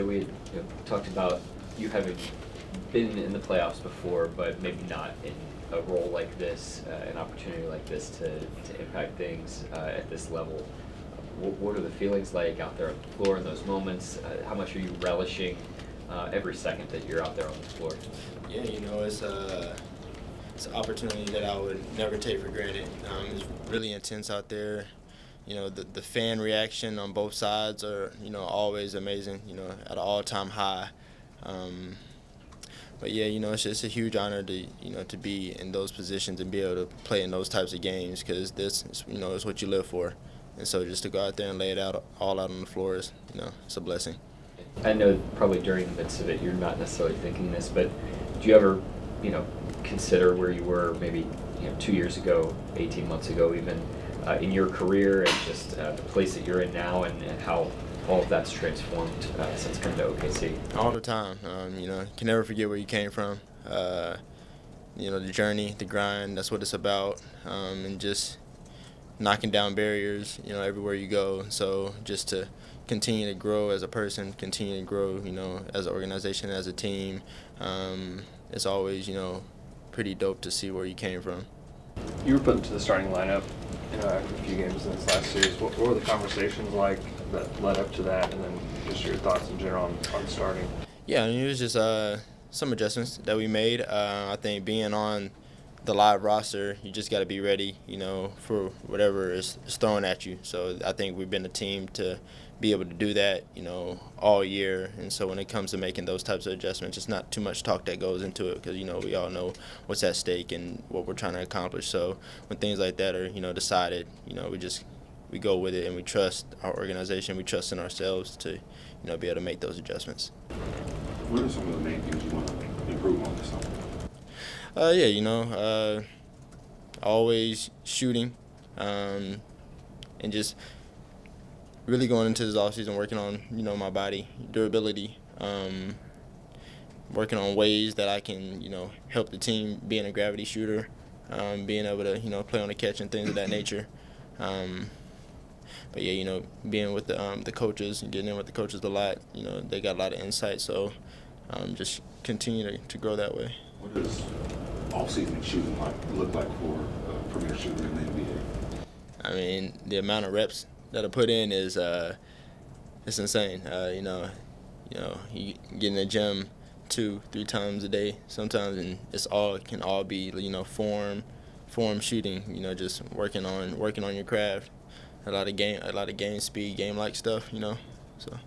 we talked about you having been in the playoffs before, but maybe not in a role like this, an opportunity like this to impact things at this level. What are the feelings like out there on the floor in those moments? How much are you relishing every second that you're out there on the floor? Yeah, it's an opportunity that I would never take for granted. It's really intense out there. The fan reaction on both sides are, always amazing, at an all-time high. But yeah, it's just a huge honor to be in those positions and be able to play in those types of games because this is what you live for. And so just to go out there and lay it out all out on the floor is, it's a blessing. I know probably during the midst of it you're not necessarily thinking this, but do you ever, consider where you were maybe 2 years ago, 18 months ago even, in your career and just the place that you're in now and how all of that's transformed since coming to OKC? All the time. Can never forget where you came from. The journey, the grind, that's what it's about. And just knocking down barriers, everywhere you go. So just to continue to grow as a person, continue to grow, as an organization, as a team, it's always, pretty dope to see where you came from. You were put into the starting lineup, after a few games in this last series. What were the conversations like that led up to that, and then just your thoughts in general on starting? Yeah, it was just some adjustments that we made. I think being on the live roster, you just got to be ready, for whatever is thrown at you. So I think we've been a team to be able to do that, all year. And so when it comes to making those types of adjustments, it's not too much talk that goes into it because, we all know what's at stake and what we're trying to accomplish. So when things like that are, decided, we go with it and we trust our organization, we trust in ourselves to, be able to make those adjustments. What are some of the main things you want to improve on this summer? Always shooting, and just really going into this offseason working on, my body, durability, working on ways that I can, help the team being a gravity shooter, being able to, play on the catch and things of that nature. But yeah, being with the coaches and getting in with the coaches a lot, they got a lot of insight, so just continue to grow that way. What does off-season shooting look like for a premier shooter in the NBA? I mean, the amount of reps that I put in is it's insane. You get in the gym 2-3 times a day sometimes, and can all be form shooting. Just working on your craft. A lot of game speed, game-like stuff. So.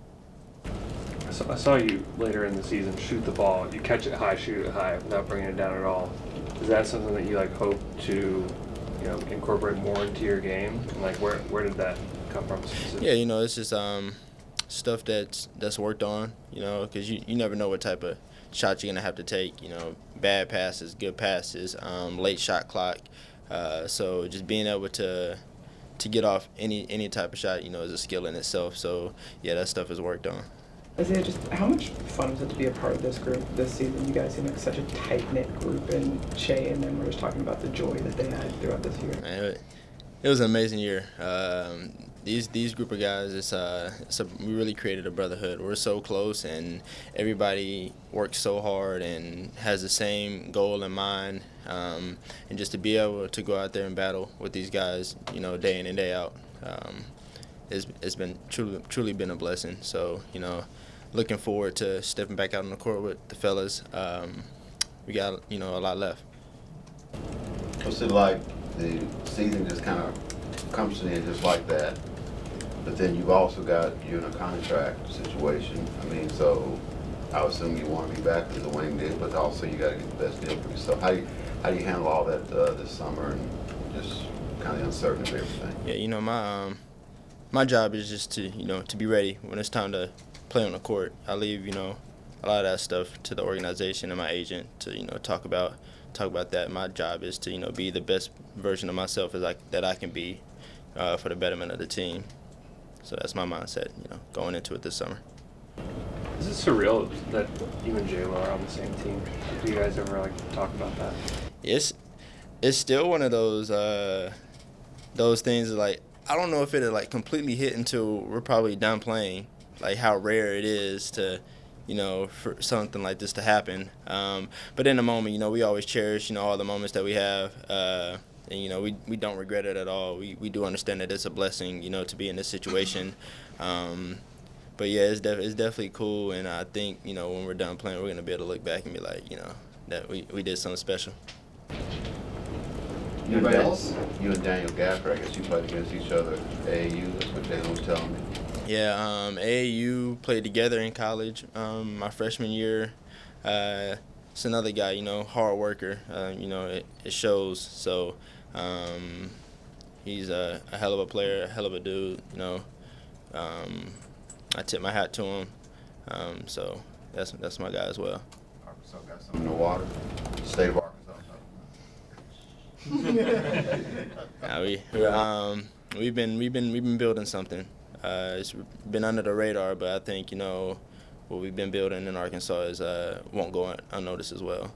I saw you later in the season shoot the ball. You catch it high, shoot it high without bringing it down at all. Is that something that you hope to, incorporate more into your game? And where did that come from specifically? Yeah, it's just stuff that's worked on. Because you never know what type of shots you're gonna have to take. Bad passes, good passes, late shot clock. So just being able to get off any type of shot, is a skill in itself. So yeah, that stuff is worked on. Isaiah, just how much fun was it to be a part of this group this season? You guys seem like such a tight-knit group, and Shea and them were just talking about the joy that they had throughout this year. Man, it was an amazing year. These group of guys, we really created a brotherhood. We're so close, and everybody works so hard and has the same goal in mind. And just to be able to go out there and battle with these guys, day in and day out, it's been truly been a blessing. So, looking forward to stepping back out on the court with the fellas. We got, a lot left. What's it like? The season just kind of comes to an end just like that, but then you've also got you in a contract situation. I mean, so I assume you want to be back as a wing deal, but also you got to get the best deal for yourself. How do you handle all that this summer and just kind of the uncertainty of everything? Yeah, my job is just to to be ready when it's time to play on the court. I leave a lot of that stuff to the organization and my agent to talk about that. My job is to be the best version of myself that I can be for the betterment of the team. So that's my mindset, going into it this summer. Is it surreal that you and J-Lo are on the same team? Do you guys ever talk about that? It's still one of those things I don't know if it'll completely hit until we're probably done playing like how rare it is to, for something like this to happen. But in the moment, we always cherish, all the moments that we have. And, we don't regret it at all. We do understand that it's a blessing, to be in this situation. But, yeah, it's definitely cool. And I think, when we're done playing, we're going to be able to look back and be like, that we did something special. Anybody else? You and Daniel Gaffer, I guess you played against each other at AAU. That's what Jalen was telling me. Yeah, AAU played together in college. My freshman year, it's another guy, hard worker. It shows. So he's a hell of a player, a hell of a dude. I tip my hat to him. So that's my guy as well. Arkansas got some in the water. State of Arkansas. We've been building something. It's been under the radar, but I think what we've been building in Arkansas won't go unnoticed as well.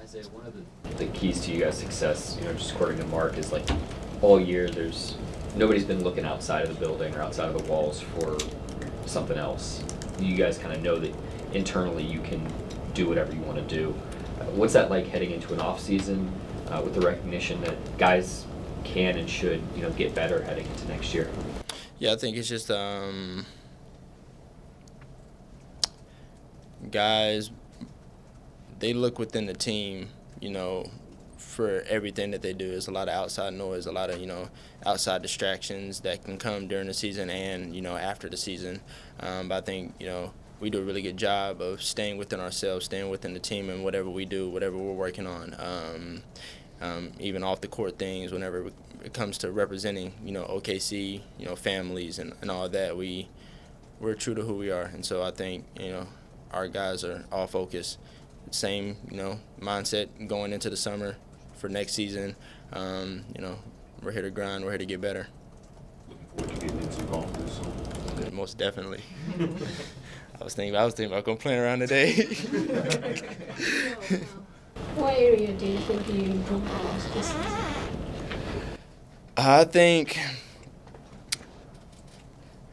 Isaiah, one of the keys to you guys' success, just according to Mark, is like all year nobody's been looking outside of the building or outside of the walls for something else. You guys kind of know that internally you can do whatever you want to do. What's that like heading into an off season with the recognition that guys can and should get better heading into next year? Yeah, I think it's just guys, they look within the team, for everything that they do. There's a lot of outside noise, a lot of, outside distractions that can come during the season and, after the season. But I think, we do a really good job of staying within ourselves, staying within the team and whatever we do, whatever we're working on. Even off the court things, whenever it comes to representing, OKC, families and all that, we're true to who we are. And so I think, our guys are all focused. Same, mindset going into the summer for next season. We're here to grind. We're here to get better. Looking forward to getting into golf this summer. Most definitely. I was thinking about going playing around today. What area do you think you improved the most this season? I think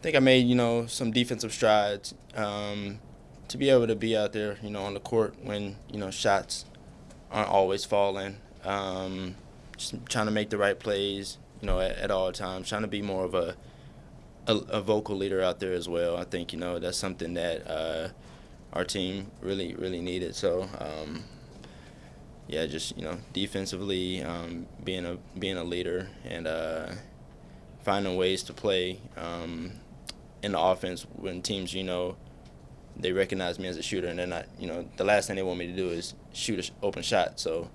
I made, some defensive strides. To be able to be out there, on the court when, shots aren't always falling. Just trying to make the right plays, at all times. Trying to be more of a vocal leader out there as well. I think, that's something that our team really, really needed. So, yeah, just, defensively, being a leader and finding ways to play in the offense when teams, they recognize me as a shooter, and they're not, the last thing they want me to do is shoot an open shot. So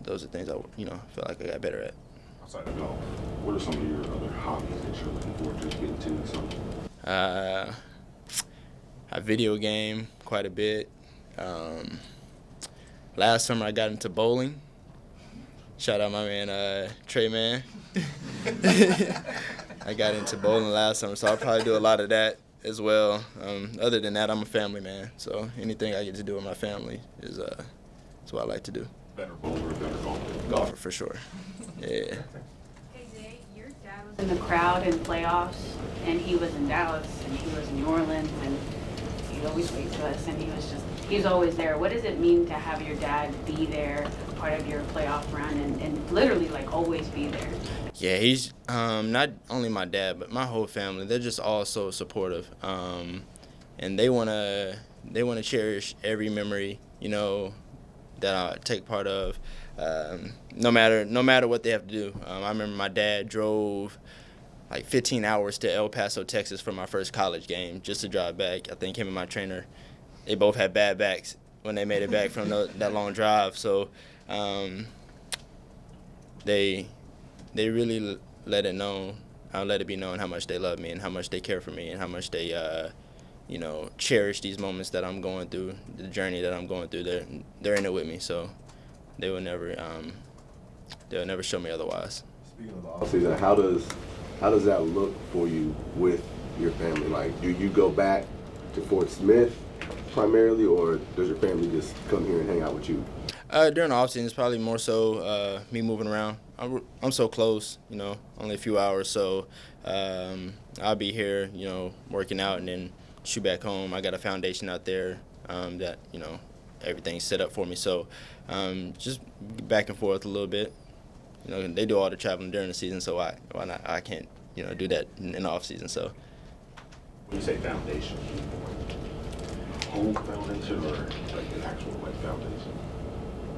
those are things I, feel like I got better at. Outside of golf, what are some of your other hobbies that you're looking forward to getting to this summer? I video game quite a bit. Last summer I got into bowling. Shout out my man Trey Man. I got into bowling last summer, so I'll probably do a lot of that as well. Other than that, I'm a family man, so anything I get to do with my family is what I like to do. Better bowler or better golfer? Golfer for sure. Yeah. Hey Zay, your dad was in the crowd in playoffs, and he was in Dallas, and he was in New Orleans, and he always wait for us, and he's always there. What does it mean to have your dad be there, part of your playoff run, and literally like always be there? Yeah, he's not only my dad, but my whole family. They're just all so supportive, and they wanna cherish every memory, that I take part of, no matter what they have to do. I remember my dad drove like 15 hours to El Paso, Texas for my first college game just to drive back. I think him and my trainer, they both had bad backs when they made it back from that long drive. So they really let it be known how much they love me and how much they care for me and how much they cherish these moments that I'm going through, the journey that I'm going through. They're in it with me, so they will never show me otherwise. Speaking of the offseason, how does that look for you with your family? Like, do you go back to Fort Smith primarily, or does your family just come here and hang out with you? During the offseason, it's probably more so me moving around. I'm so close, only a few hours, so I'll be here, working out, and then shoot back home. I got a foundation out there that, you know, everything's set up for me. So just back and forth a little bit. You know, they do all the traveling during the season, so why not? I can't, you know, do that in the off season. So When you say foundation, home foundation or like an actual like foundation?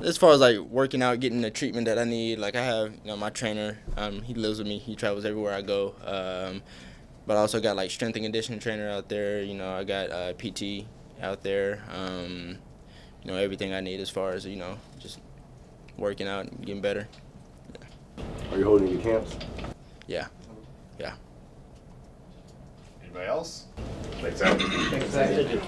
as far as like working out, getting the treatment that I need, like I have, you know, my trainer. He lives with me. He travels everywhere I go. But I also got like strength and conditioning trainer out there. You know, I got PT out there. You know, everything I need as far as, you know, just working out and getting better. Are you holding any camps? Yeah. Anybody else? Thanks, Zach. Thanks, Zach.